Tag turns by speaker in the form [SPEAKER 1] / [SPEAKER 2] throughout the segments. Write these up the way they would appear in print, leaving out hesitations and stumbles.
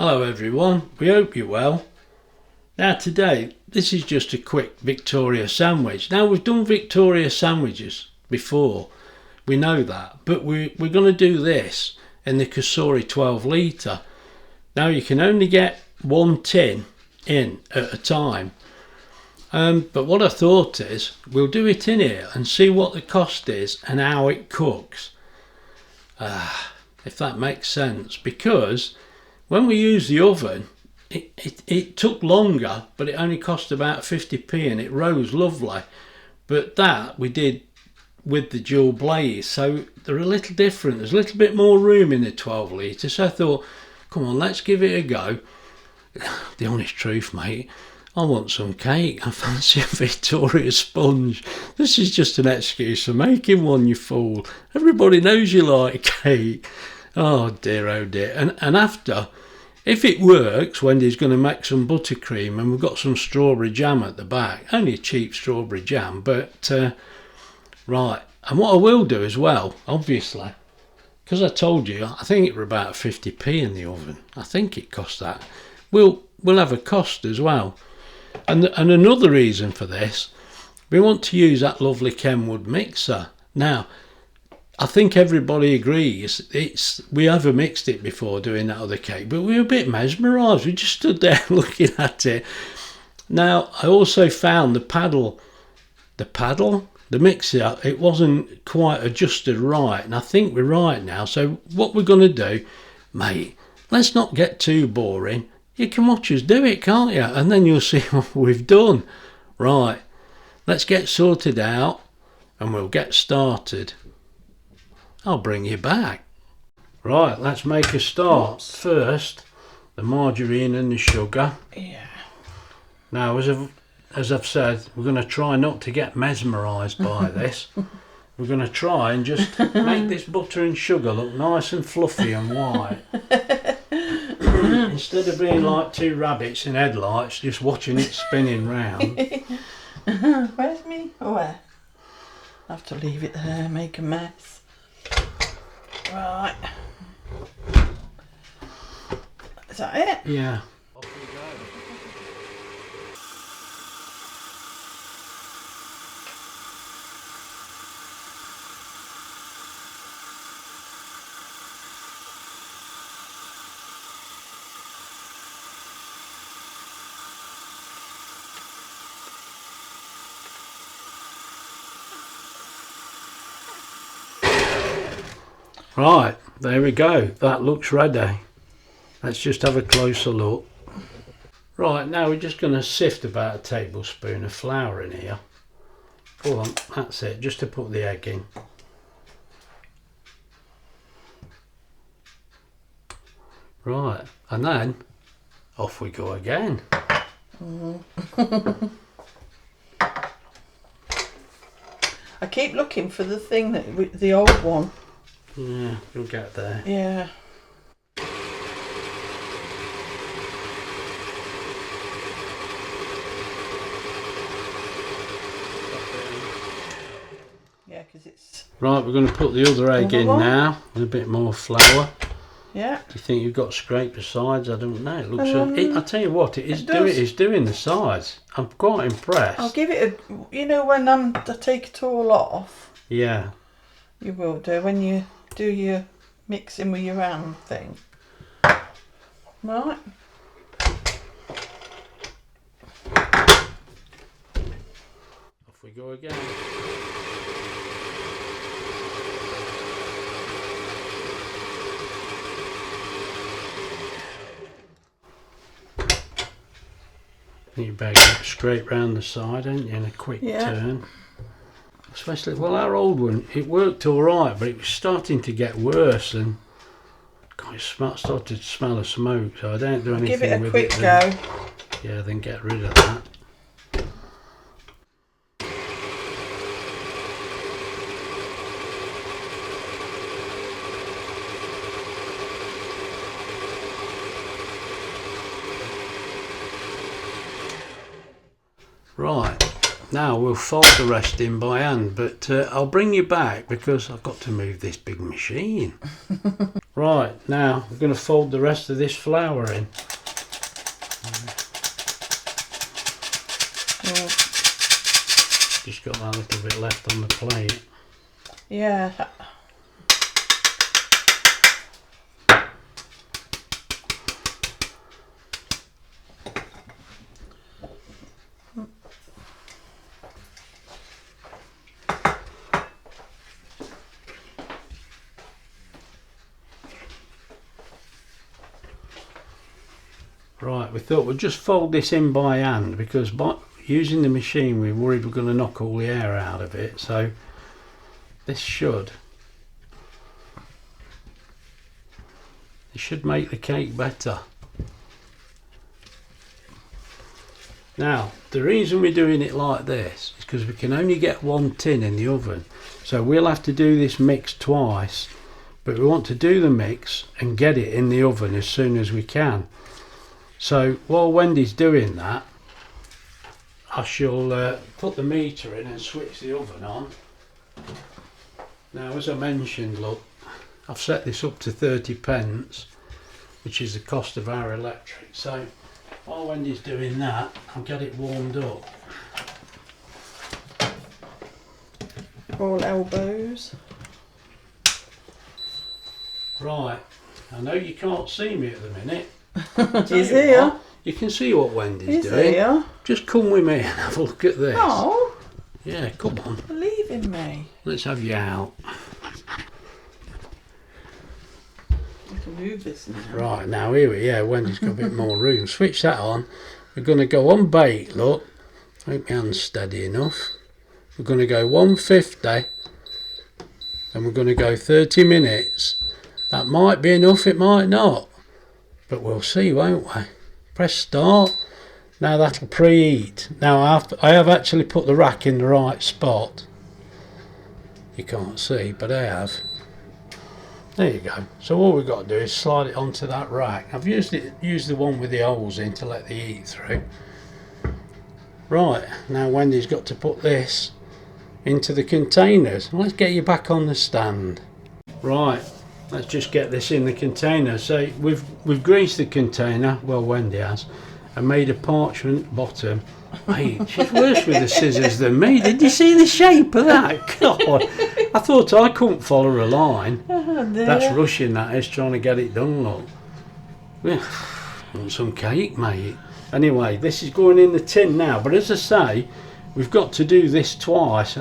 [SPEAKER 1] Hello everyone, we hope you're well. Now today, this is just a quick Victoria sandwich. Now we've done Victoria sandwiches before, we know that, but we're going to do this in the Cosori 12 litre. Now you can only get one tin in at a time. But what I thought is, we'll do it in here and see what the cost is and how it cooks. If that makes sense, because when we use the oven, it took longer, but it only cost about 50p and it rose lovely. But that we did with the dual blaze, so they're a little different. There's a little bit more room in the 12 litre, so I thought, come on, let's give it a go. The honest truth, mate, I want some cake. I fancy a Victoria sponge. This is just an excuse for making one, you fool. Everybody knows you like cake. Oh dear, oh dear. And after, if it works, Wendy's going to make some buttercream, and we've got some strawberry jam at the back. Only a cheap strawberry jam, but right. And what I will do as well, obviously, because I told you, I think it were about 50p in the oven. I think it cost that. We'll have a cost as well. And another reason for this, we want to use that lovely Kenwood mixer. Now, I think everybody agrees we ever mixed it before doing that other cake, but we were a bit mesmerised. We just stood there looking at it. Now, I also found the mixer, it wasn't quite adjusted right, and I think we're right now. So what we're going to do, mate, let's not get too boring. You can watch us do it, can't you? And then you'll see what we've done. Right, let's get sorted out and we'll get started. I'll bring you back. Right, let's make a start. Oops. First, the margarine and the sugar.
[SPEAKER 2] Yeah.
[SPEAKER 1] Now, as I've said, we're going to try not to get mesmerised by this. We're going to try and just make this butter and sugar look nice and fluffy and white. Instead of being like two rabbits in headlights, just watching it spinning round.
[SPEAKER 2] Where's me? Oh, where? I have to leave it there, make a mess. Right. Is that it?
[SPEAKER 1] Yeah. Right, there we go. That looks ready. Let's just have a closer look. Right, now we're just going to sift about a tablespoon of flour in here. Go on, that's it, just to put the egg in. Right, and then off we go again.
[SPEAKER 2] I keep looking for the thing that the old one.
[SPEAKER 1] Yeah, you'll get there.
[SPEAKER 2] Yeah. Yeah, because it's...
[SPEAKER 1] Right, we're going to put the other egg in now with a bit more flour.
[SPEAKER 2] Yeah.
[SPEAKER 1] Do you think you've got scraped the sides? I don't know. It looks. I tell you what, it's doing the sides. I'm quite impressed.
[SPEAKER 2] I'll give it a... You know, when I take it all off.
[SPEAKER 1] Yeah.
[SPEAKER 2] You will do when you do your mixing with your hand thing. Right.
[SPEAKER 1] Off we go again. You better get straight round the side, ain't you, in a quick turn. Especially, well, our old one, it worked all right, but it was starting to get worse, and God, it started to smell of smoke. So I don't do anything with it.
[SPEAKER 2] Give it a quick go.
[SPEAKER 1] Yeah, then get rid of that. Right, now we'll fold the rest in by hand, but I'll bring you back because I've got to move this big machine. Right, now we're going to fold the rest of this flour in. Just got that little bit left on the plate.
[SPEAKER 2] Yeah.
[SPEAKER 1] Right, we thought we'd just fold this in by hand because by using the machine we're worried we're going to knock all the air out of it, so this should make the cake better. Now the reason we're doing it like this is because we can only get one tin in the oven, so we'll have to do this mix twice, but we want to do the mix and get it in the oven as soon as we can. So while Wendy's doing that, I shall put the meter in and switch the oven on. Now, as I mentioned, look, I've set this up to 30 pence, which is the cost of our electric. So while Wendy's doing that, I'll get it warmed up.
[SPEAKER 2] All elbows.
[SPEAKER 1] Right, I know you can't see me at the minute.
[SPEAKER 2] He's here.
[SPEAKER 1] You can see what Wendy's
[SPEAKER 2] He's
[SPEAKER 1] doing.
[SPEAKER 2] here.
[SPEAKER 1] Just come with me and have a look at this.
[SPEAKER 2] Oh.
[SPEAKER 1] Yeah, come on.
[SPEAKER 2] Believe in me.
[SPEAKER 1] Let's have you out.
[SPEAKER 2] I can move this now.
[SPEAKER 1] Right, now here Wendy's got a bit more room. Switch that on. We're going to go on bake, look. Hope my hand's steady enough. We're going to go 150. And we're going to go 30 minutes. That might be enough, it might not. But we'll see, won't we? Press start. Now that'll preheat. Now I have actually put the rack in the right spot. You can't see, but I have. There you go. So all we've got to do is slide it onto that rack. I've used the one with the holes in to let the heat through. Right, now Wendy's got to put this into the containers. Let's get you back on the stand. Right. Let's just get this in the container. So we've greased the container, well Wendy has, and made a parchment bottom. Mate, she's worse with the scissors than me. Did you see the shape of that? God, I thought I couldn't follow a line.
[SPEAKER 2] Oh,
[SPEAKER 1] That's rushing, that is, trying to get it done, look. Yeah, want some cake, mate. Anyway, this is going in the tin now, but as I say, we've got to do this twice.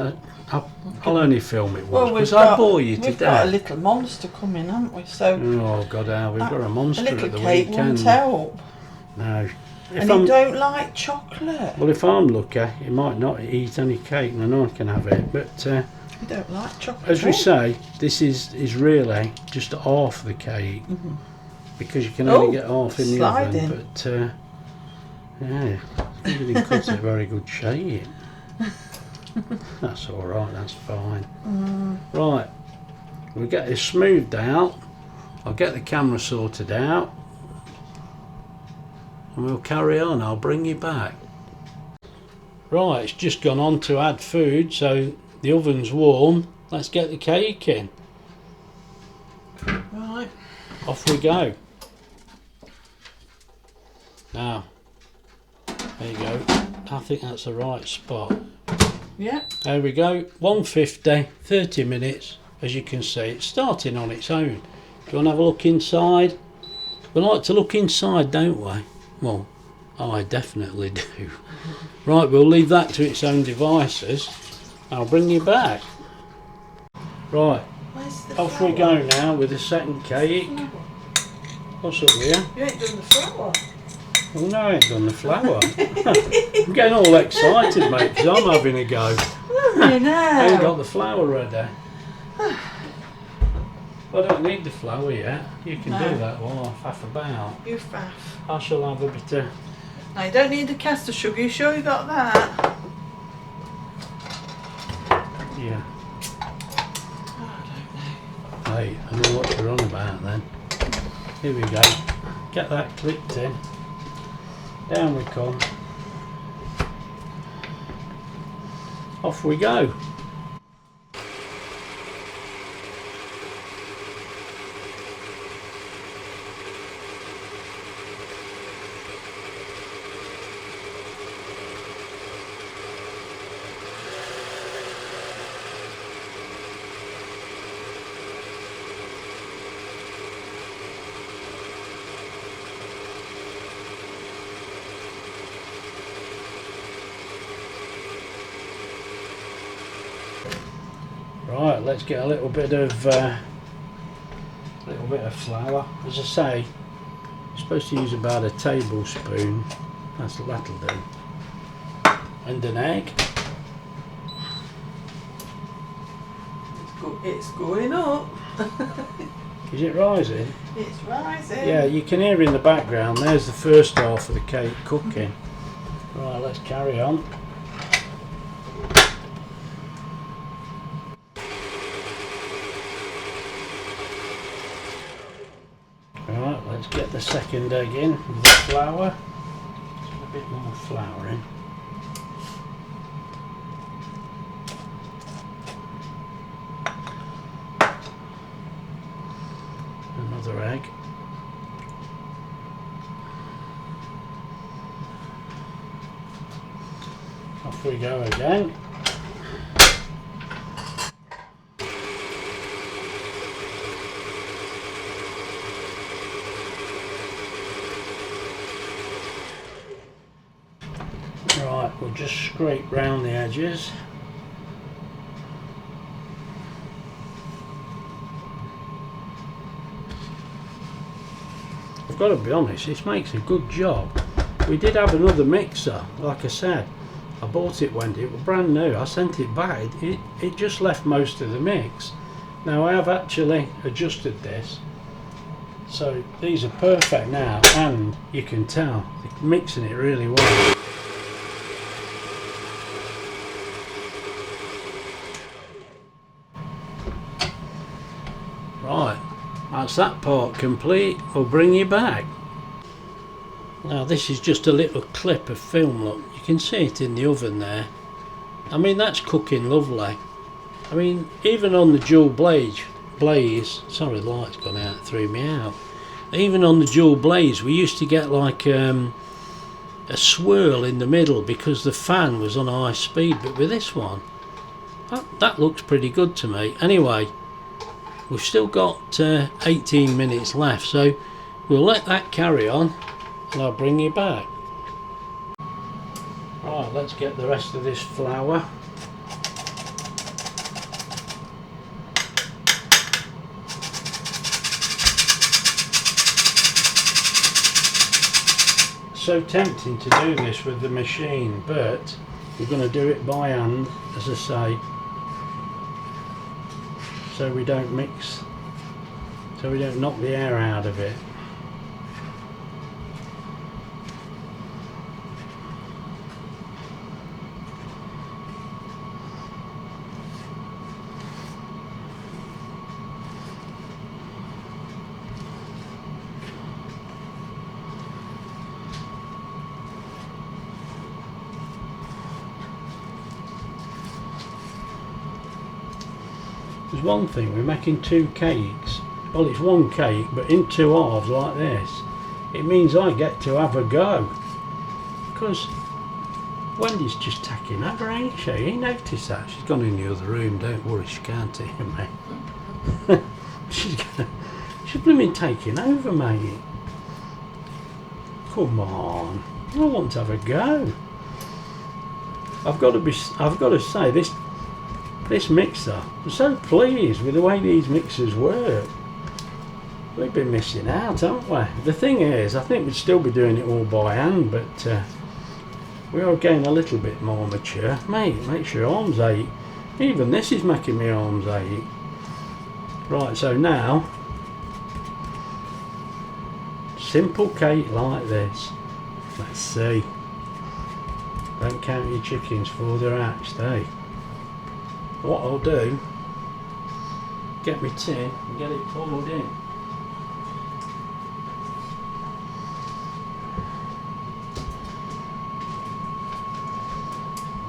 [SPEAKER 1] I'll only film it once because I bore you to death.
[SPEAKER 2] We've got a little monster coming, haven't we? So
[SPEAKER 1] oh God, we've got a monster at the weekend.
[SPEAKER 2] A little cake won't help.
[SPEAKER 1] No.
[SPEAKER 2] And you don't like chocolate.
[SPEAKER 1] Well, if I'm lucky, he might not eat any cake and I know I can have it. But
[SPEAKER 2] you don't like chocolate.
[SPEAKER 1] as we say, this is really just half the cake because you can only get half in the oven. But yeah, he didn't cut it very good shape. That's all right, that's fine. Right, we'll get this smoothed out. I'll get the camera sorted out and we'll carry on. I'll bring you back. Right, it's just gone on to add food, so the oven's warm. Let's get the cake in.
[SPEAKER 2] Right,
[SPEAKER 1] off we go. Now, there you go. I think that's the right spot.
[SPEAKER 2] Yeah.
[SPEAKER 1] There we go, 150, 30 minutes, as you can see. It's starting on its own. Do you want to have a look inside? We like to look inside, don't we? Well, I definitely do. Right, we'll leave that to its own devices. I'll bring you back. Right, off we go now with the second cake. What's up here?
[SPEAKER 2] You ain't done the flour.
[SPEAKER 1] Well, no, I ain't done the flour. I'm getting all excited, mate, because I'm having a go.
[SPEAKER 2] You know.
[SPEAKER 1] I ain't got the flour ready. I don't need the flour yet. You can do that while I faff about.
[SPEAKER 2] You faff.
[SPEAKER 1] I shall have a bit of...
[SPEAKER 2] No, you don't need the caster sugar. You sure you got that?
[SPEAKER 1] Yeah.
[SPEAKER 2] Oh, I don't know.
[SPEAKER 1] Hey, I know what you're on about then. Here we go. Get that clipped in. Down we come. off we go. Right, let's get a little bit of flour. As I say, you're supposed to use about a tablespoon. That'll do. And an egg.
[SPEAKER 2] It's going up.
[SPEAKER 1] Is it rising?
[SPEAKER 2] It's rising.
[SPEAKER 1] Yeah, you can hear in the background. There's the first half of the cake cooking. Right, let's carry on. Right, let's get the second egg in with the flour. Just a bit more flour in. Another egg. Off we go again. Right, we'll just scrape round the edges. I've got to be honest, this makes a good job. We did have another mixer, like I said. I bought it when it was brand new. I sent it back. It just left most of the mix. Now I have actually adjusted this, so these are perfect now, and you can tell they're mixing it really well. Right, that's that part complete. I'll bring you back. Now this is just a little clip of film, look, you can see it in the oven there. I mean, that's cooking lovely. I mean, even on the dual blaze, sorry the light's gone out, it threw me out. Even on the dual blaze we used to get like a swirl in the middle because the fan was on high speed, but with this one, that looks pretty good to me. Anyway, we've still got 18 minutes left, so we'll let that carry on and I'll bring you back. Right, let's get the rest of this flour. So tempting to do this with the machine, but we're going to do it by hand, as I say, so we don't mix, so we don't knock the air out of it. There's one thing, we're making two cakes. Well, it's one cake, but in two halves like this. It means I get to have a go. Because Wendy's just taking over, ain't she? You notice that? She's gone in the other room, don't worry, she can't hear me. She's blooming taking over, mate. Come on, I want to have a go. I've got to say, this mixer, I'm so pleased with the way these mixers work. We've been missing out, haven't we? The thing is, I think we'd still be doing it all by hand, but we are getting a little bit more mature. Mate, it makes your arms ache. Even this is making my arms ache. Right, so now, simple cake like this. Let's see. Don't count your chickens before they're hatched, eh? What I'll do, get my tin and get it poured in.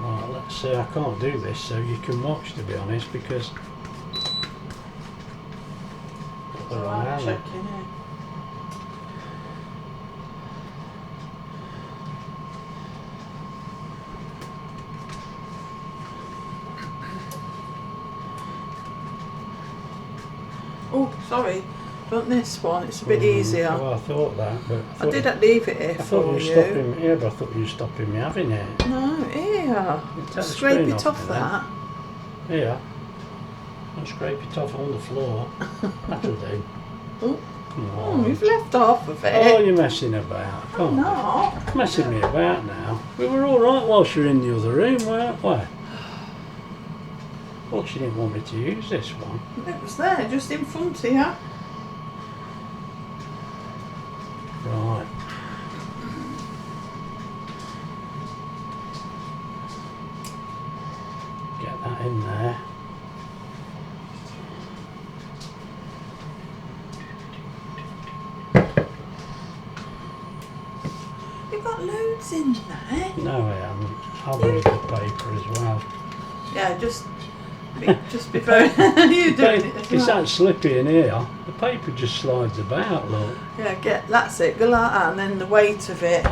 [SPEAKER 1] Right, let's see, I can't do this so you can watch, to be honest, because
[SPEAKER 2] So I'm checking it. Oh, sorry. Done this one. It's a bit easier.
[SPEAKER 1] Well, I thought that, but
[SPEAKER 2] I did leave it here for you.
[SPEAKER 1] Stopping me here, but I thought you were stopping me having it.
[SPEAKER 2] No, here. Scrape it off that.
[SPEAKER 1] Here. I'll scrape it off on the floor. That'll do.
[SPEAKER 2] Oh.
[SPEAKER 1] Come
[SPEAKER 2] Oh,
[SPEAKER 1] on.
[SPEAKER 2] we've left half of it.
[SPEAKER 1] Oh, you're messing about. Come on.
[SPEAKER 2] Not.
[SPEAKER 1] Messing me about now. We were all right whilst you were in the other room, weren't we? Well, she didn't want me to use this one.
[SPEAKER 2] It was there, just in front of you.
[SPEAKER 1] Right. Get that in there.
[SPEAKER 2] You've got loads in there.
[SPEAKER 1] No, I haven't. I'll read the paper as well.
[SPEAKER 2] Yeah, just be very... You're doing it as
[SPEAKER 1] It's
[SPEAKER 2] well.
[SPEAKER 1] that slippy in here. The paper just slides about, look.
[SPEAKER 2] Yeah, that's it. Go like that, and then the weight of it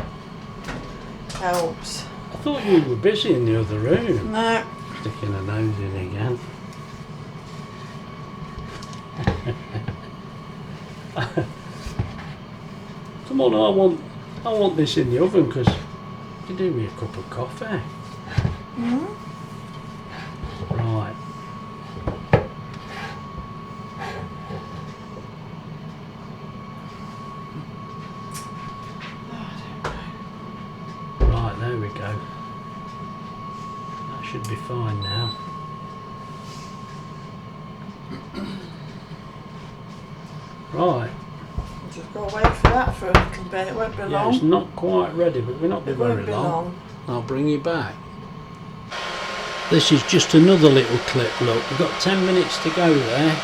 [SPEAKER 2] helps.
[SPEAKER 1] I thought you were busy in the other room.
[SPEAKER 2] No.
[SPEAKER 1] Sticking a nose in again. Come on, I want this in the oven because you can do me a cup of coffee.
[SPEAKER 2] Mm.
[SPEAKER 1] Right. Right, there we go. That should be fine now. Right.
[SPEAKER 2] Just got to wait for that for a little bit. It won't be
[SPEAKER 1] Yeah,
[SPEAKER 2] long.
[SPEAKER 1] it's not quite ready, but we're not be
[SPEAKER 2] It
[SPEAKER 1] very
[SPEAKER 2] won't be
[SPEAKER 1] long.
[SPEAKER 2] long.
[SPEAKER 1] I'll bring you back. This is just another little clip, look. We've got 10 minutes to go there.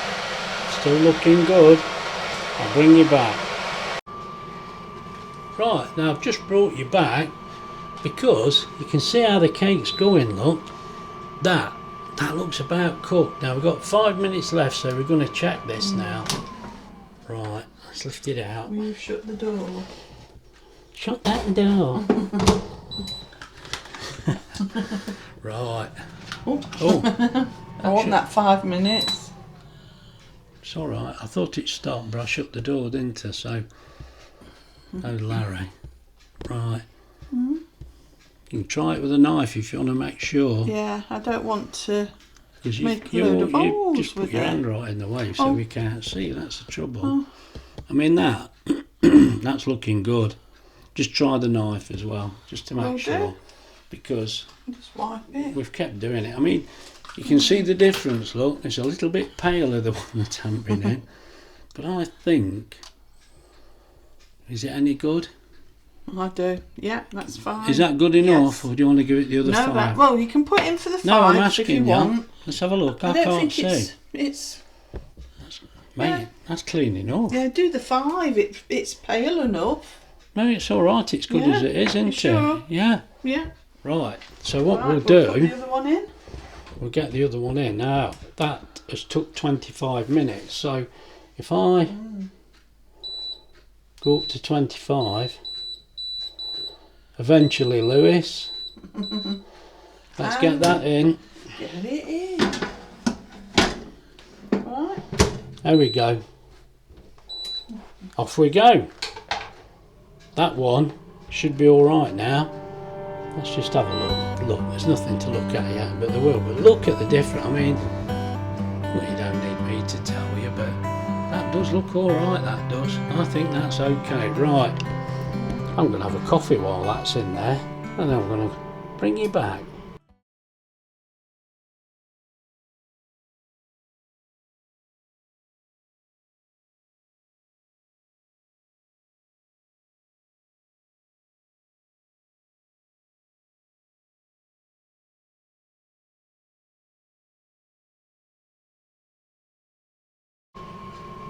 [SPEAKER 1] Still looking good. I'll bring you back. Right, now I've just brought you back because you can see how the cake's going, look. That looks about cooked. Now we've got 5 minutes left, so we're going to check this now. Right, let's lift it out.
[SPEAKER 2] Will you shut the door?
[SPEAKER 1] Shut that door. Right.
[SPEAKER 2] Oh. I want that 5 minutes.
[SPEAKER 1] It's alright. I thought it stopped, but I shut the door, didn't I? So, oh Larry. Right.
[SPEAKER 2] Mm.
[SPEAKER 1] You can try it with a knife if you want to make sure.
[SPEAKER 2] Yeah, I don't want to
[SPEAKER 1] 'Cause
[SPEAKER 2] make a load of
[SPEAKER 1] you
[SPEAKER 2] holes
[SPEAKER 1] just put
[SPEAKER 2] with
[SPEAKER 1] your
[SPEAKER 2] it.
[SPEAKER 1] hand right in the way so
[SPEAKER 2] Oh.
[SPEAKER 1] we can't see. That's the trouble.
[SPEAKER 2] Oh.
[SPEAKER 1] I mean that. That's looking good. Just try the knife as well, just to make
[SPEAKER 2] Will
[SPEAKER 1] sure.
[SPEAKER 2] do.
[SPEAKER 1] Because
[SPEAKER 2] Just wipe it.
[SPEAKER 1] we've kept doing it. I mean, you can see the difference, look. It's a little bit paler, the one that's hampering in. But I think... Is it any good?
[SPEAKER 2] I do. Yeah, that's fine.
[SPEAKER 1] Is that good enough,
[SPEAKER 2] Yes.
[SPEAKER 1] or do you want to give it the other
[SPEAKER 2] No,
[SPEAKER 1] 5?
[SPEAKER 2] well, you can put in for the 5
[SPEAKER 1] No, I'm
[SPEAKER 2] if
[SPEAKER 1] asking
[SPEAKER 2] you
[SPEAKER 1] you.
[SPEAKER 2] want.
[SPEAKER 1] Let's have a look. I
[SPEAKER 2] don't
[SPEAKER 1] can't
[SPEAKER 2] think
[SPEAKER 1] see.
[SPEAKER 2] it's
[SPEAKER 1] Mate,
[SPEAKER 2] yeah.
[SPEAKER 1] that's clean enough.
[SPEAKER 2] Yeah, do the 5. It's pale enough.
[SPEAKER 1] No, it's all right. It's good
[SPEAKER 2] Yeah?
[SPEAKER 1] as it is, isn't
[SPEAKER 2] You sure?
[SPEAKER 1] it? Yeah.
[SPEAKER 2] Yeah.
[SPEAKER 1] Right. So what
[SPEAKER 2] Right,
[SPEAKER 1] we'll
[SPEAKER 2] put
[SPEAKER 1] do,
[SPEAKER 2] the other one in.
[SPEAKER 1] we'll get the other one in. Now, that has took 25 minutes. So if I go up to 25, eventually, Lewis, let's get that in.
[SPEAKER 2] Get it in. Right.
[SPEAKER 1] There we go. Off we go. That one should be all right now. Let's just have a look. Look, there's nothing to look at yet, but there will. But look at the difference. I mean, well, you don't need me to tell you, but that does look all right. That does. I think that's okay. Right. I'm going to have a coffee while that's in there, and then I'm going to bring you back.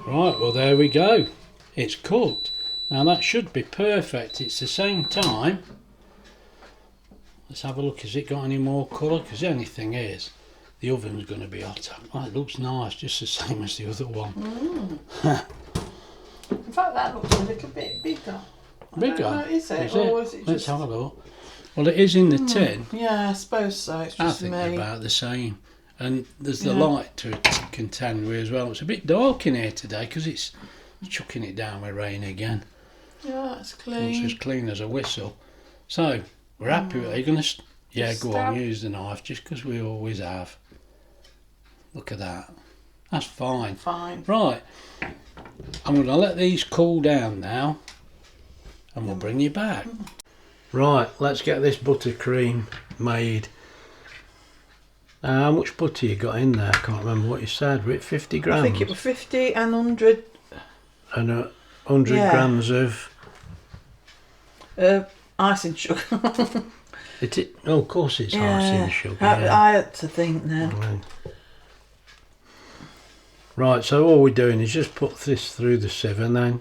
[SPEAKER 1] Right, well there we go. It's cooked. Now that should be perfect. It's the same time Let's have a look. Has it got any more colour? Because the only thing is, the oven's going to be hot. Oh, it looks nice, just the same as the other one.
[SPEAKER 2] In fact, that looks a little bit bigger.
[SPEAKER 1] Bigger?
[SPEAKER 2] Is it?
[SPEAKER 1] Is
[SPEAKER 2] Or
[SPEAKER 1] it?
[SPEAKER 2] is it
[SPEAKER 1] Let's
[SPEAKER 2] just...
[SPEAKER 1] have a look. Well, it is in the tin.
[SPEAKER 2] Yeah, I suppose so. It's
[SPEAKER 1] I
[SPEAKER 2] just
[SPEAKER 1] think
[SPEAKER 2] me.
[SPEAKER 1] they're about the same. And there's the light to contend with as well. It's a bit dark in here today because it's chucking it down with rain again.
[SPEAKER 2] Yeah, it's
[SPEAKER 1] It's
[SPEAKER 2] clean.
[SPEAKER 1] as clean as a whistle. So, we're happy with it. Are you going to... Yeah,
[SPEAKER 2] Just
[SPEAKER 1] go
[SPEAKER 2] stab.
[SPEAKER 1] on, use the knife, just because we always have. Look at that. That's fine.
[SPEAKER 2] Fine.
[SPEAKER 1] Right. I'm going to let these cool down now. And we'll bring you back. Right, let's get this buttercream made. How much butter you got in there? I can't remember what you said. Were it 50 grams?
[SPEAKER 2] I think it was 50 and 100
[SPEAKER 1] And 100 grams of...
[SPEAKER 2] icing sugar.
[SPEAKER 1] Oh, of course it's icing sugar.
[SPEAKER 2] I had to think now.
[SPEAKER 1] Right, so all we're doing is just put this through the sieve and then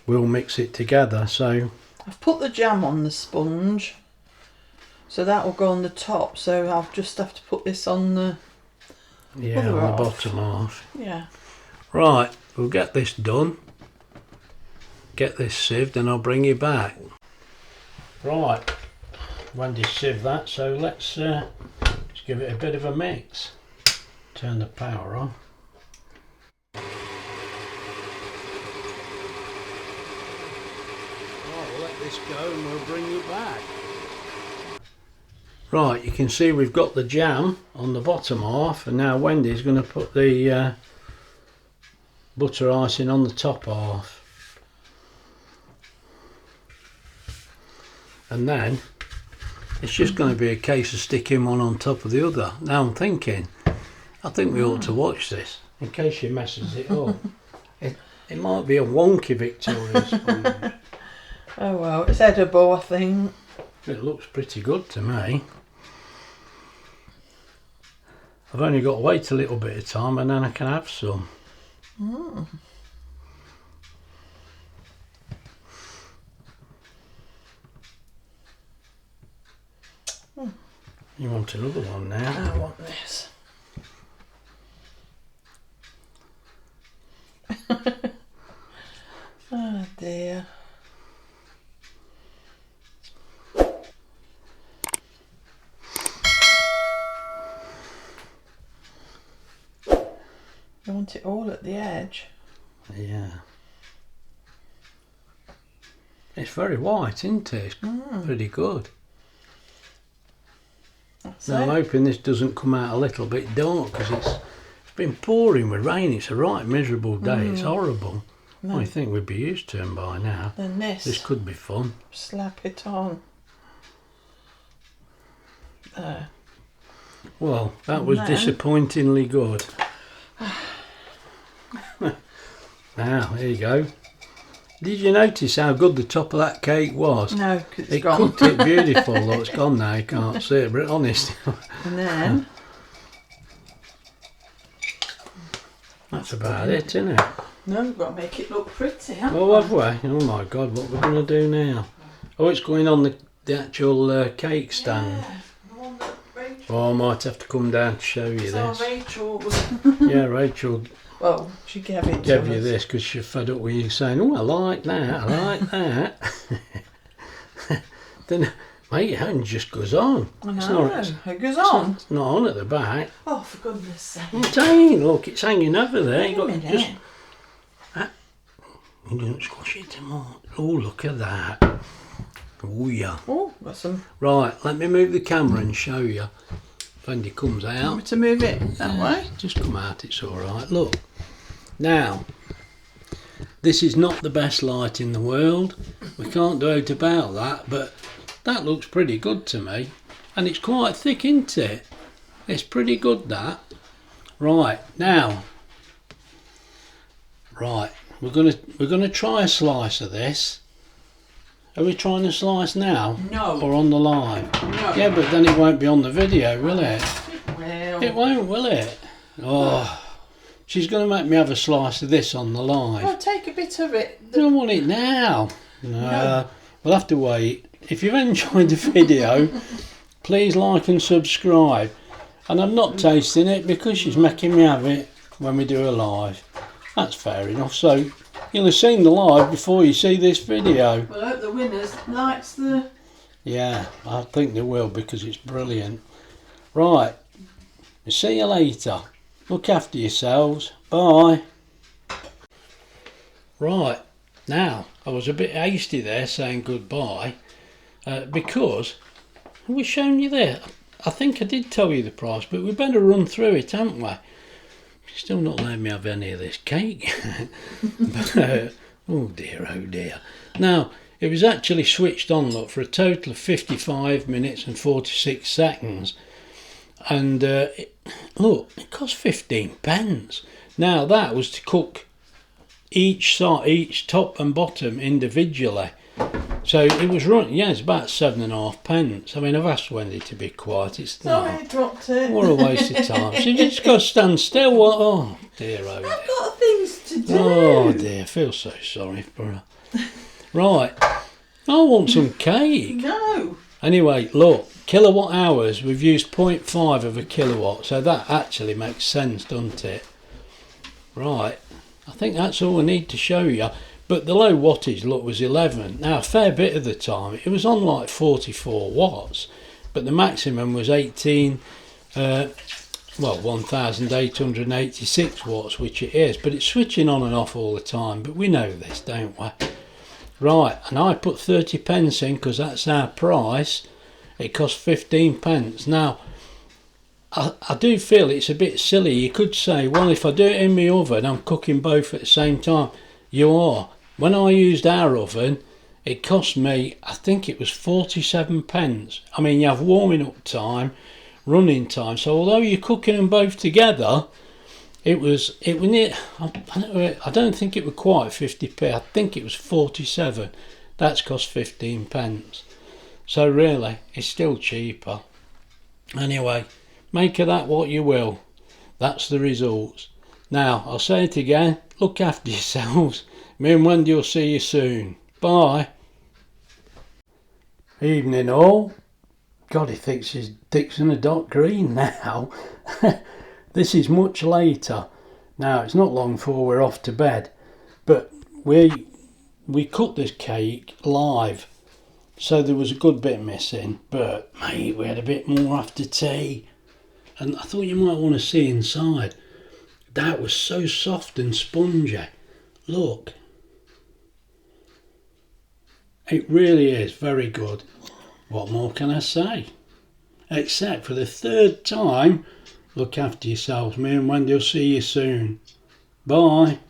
[SPEAKER 1] we'll mix it together. So
[SPEAKER 2] I've put the jam on the sponge, so that will go on the top. So I'll just have to put this on the
[SPEAKER 1] on the bottom half.
[SPEAKER 2] Yeah.
[SPEAKER 1] Right, we'll get this done. Get this sieved and I'll bring you back. Right, Wendy sieved that, so let's just give it a bit of a mix. Turn the power on. We'll let this go and we'll bring you back. Right, you can see we've got the jam on the bottom half, and now Wendy's going to put the butter icing on the top half. And then it's just going to be a case of sticking one on top of the other. Now I'm thinking, I think we ought to watch this in case she messes it up. It might be a wonky Victoria sponge.
[SPEAKER 2] Oh well, it's edible, I think.
[SPEAKER 1] It looks pretty good to me. I've only got to wait a little bit of time and then I can have some. You want another one now?
[SPEAKER 2] I want this. Oh dear. You want it all at the edge?
[SPEAKER 1] Yeah. It's very white, isn't it? It's pretty good.
[SPEAKER 2] That's
[SPEAKER 1] Now I'm
[SPEAKER 2] it.
[SPEAKER 1] hoping this doesn't come out a little bit dark because it's been pouring with rain. It's a right miserable day. It's horrible. I think we'd be used to them by now.
[SPEAKER 2] Then
[SPEAKER 1] This could be fun.
[SPEAKER 2] slap it on. There.
[SPEAKER 1] Well, that was
[SPEAKER 2] then-
[SPEAKER 1] disappointingly good. Now, here you go. Did you notice how good the top of that cake was?
[SPEAKER 2] No, 'cause it's
[SPEAKER 1] It
[SPEAKER 2] gone.
[SPEAKER 1] cooked it beautiful, though it's gone now, you can't see it, but honest.
[SPEAKER 2] And then
[SPEAKER 1] That's about it, isn't it?
[SPEAKER 2] no, we've got to make it look pretty, haven't
[SPEAKER 1] Oh, have we? Oh my God, what we're going to do now? Oh, it's going on the actual cake stand.
[SPEAKER 2] Yeah, the one that Rachel.
[SPEAKER 1] Oh, I might have to come down to show you
[SPEAKER 2] So
[SPEAKER 1] this.
[SPEAKER 2] Rachel was.
[SPEAKER 1] Yeah, Rachel
[SPEAKER 2] Well, she gave it
[SPEAKER 1] gave
[SPEAKER 2] to
[SPEAKER 1] you
[SPEAKER 2] us.
[SPEAKER 1] this because she's fed up with you saying, oh, I like that, I like that. Then, mate, your hand just goes on.
[SPEAKER 2] I
[SPEAKER 1] It's
[SPEAKER 2] know.
[SPEAKER 1] not,
[SPEAKER 2] It goes on.
[SPEAKER 1] it's not on at the back.
[SPEAKER 2] Oh, for goodness sake.
[SPEAKER 1] It ain't, look, it's hanging over there.
[SPEAKER 2] Wait a minute.
[SPEAKER 1] You don't squash it too much. Oh, look at that. Oh, yeah.
[SPEAKER 2] Oh, got some.
[SPEAKER 1] Right, let me move the camera and show you. If Andy comes
[SPEAKER 2] Want
[SPEAKER 1] out,
[SPEAKER 2] me to move it that way?
[SPEAKER 1] just come out, it's all right. Look, now, this is not the best light in the world. We can't do out about that, but that looks pretty good to me. And it's quite thick, isn't it? It's pretty good, that. Right, now, right, we're gonna try a slice of this. Are we trying a slice now?
[SPEAKER 2] No.
[SPEAKER 1] Or on the live?
[SPEAKER 2] No.
[SPEAKER 1] Yeah, but then it won't be on the video, will it?
[SPEAKER 2] Well,
[SPEAKER 1] It won't, will it? Oh, she's going to make me have a slice of this on the live.
[SPEAKER 2] I'll take a bit of it.
[SPEAKER 1] I don't want it now. No, we'll have to wait. If you've enjoyed the video, please like and subscribe. And I'm not tasting it because she's making me have it when we do a live. That's fair enough. So you'll have seen the live before you see this video.
[SPEAKER 2] Well, I hope the winners likes the...
[SPEAKER 1] Yeah, I think they will because it's brilliant. Right, see you later. Look after yourselves. Bye. Right, now I was a bit hasty there saying goodbye because I was showing you there. I think I did tell you the price, but we better run through it, haven't we? Still not letting me have any of this cake. But, oh dear. Now, it was actually switched on, look, for a total of 55 minutes and 46 seconds. And look, it cost 15 pence. Now, that was to cook each side, each top and bottom individually. So it was running, yeah, it's about 7.5 pence. I mean, I've asked Wendy to be quiet. It's
[SPEAKER 2] Sorry, I dropped it.
[SPEAKER 1] what a waste of time. So you just got to stand still. What? Oh dear, oh dear.
[SPEAKER 2] I've got things to do.
[SPEAKER 1] Oh dear, I feel so sorry for her. Right, I want some cake.
[SPEAKER 2] No.
[SPEAKER 1] Anyway, look, kilowatt hours, we've used 0.5 of a kilowatt, so that actually makes sense, doesn't it? Right, I think that's all I need to show you. But the low wattage, look, was 11. Now, a fair bit of the time, it was on like 44 watts, but the maximum was 1,886 watts, which it is. But it's switching on and off all the time, but we know this, don't we? Right, and I put 30 pence in because that's our price. It cost 15 pence. Now, I do feel it's a bit silly. You could say, well, if I do it in my oven, I'm cooking both at the same time. You are. When I used our oven, it cost me, I think it was 47 pence. I mean, you have warming up time, running time. So although you're cooking them both together, it was near, I don't think it was quite 50p. I think it was 47. That's cost 15 pence. So really, it's still cheaper. Anyway, make of that what you will. That's the results. Now, I'll say it again. Look after yourselves. Me and Wendy will see you soon. Bye. Evening all. God, he thinks he's Dixon a dot green now. This is much later. Now, it's not long before we're off to bed. But we cut this cake live. So there was a good bit missing. But, mate, we had a bit more after tea. And I thought you might want to see inside. That was so soft and spongy. Look. It really is very good. What more can I say? Except for the third time, look after yourselves. Me and Wendy will see you soon. Bye.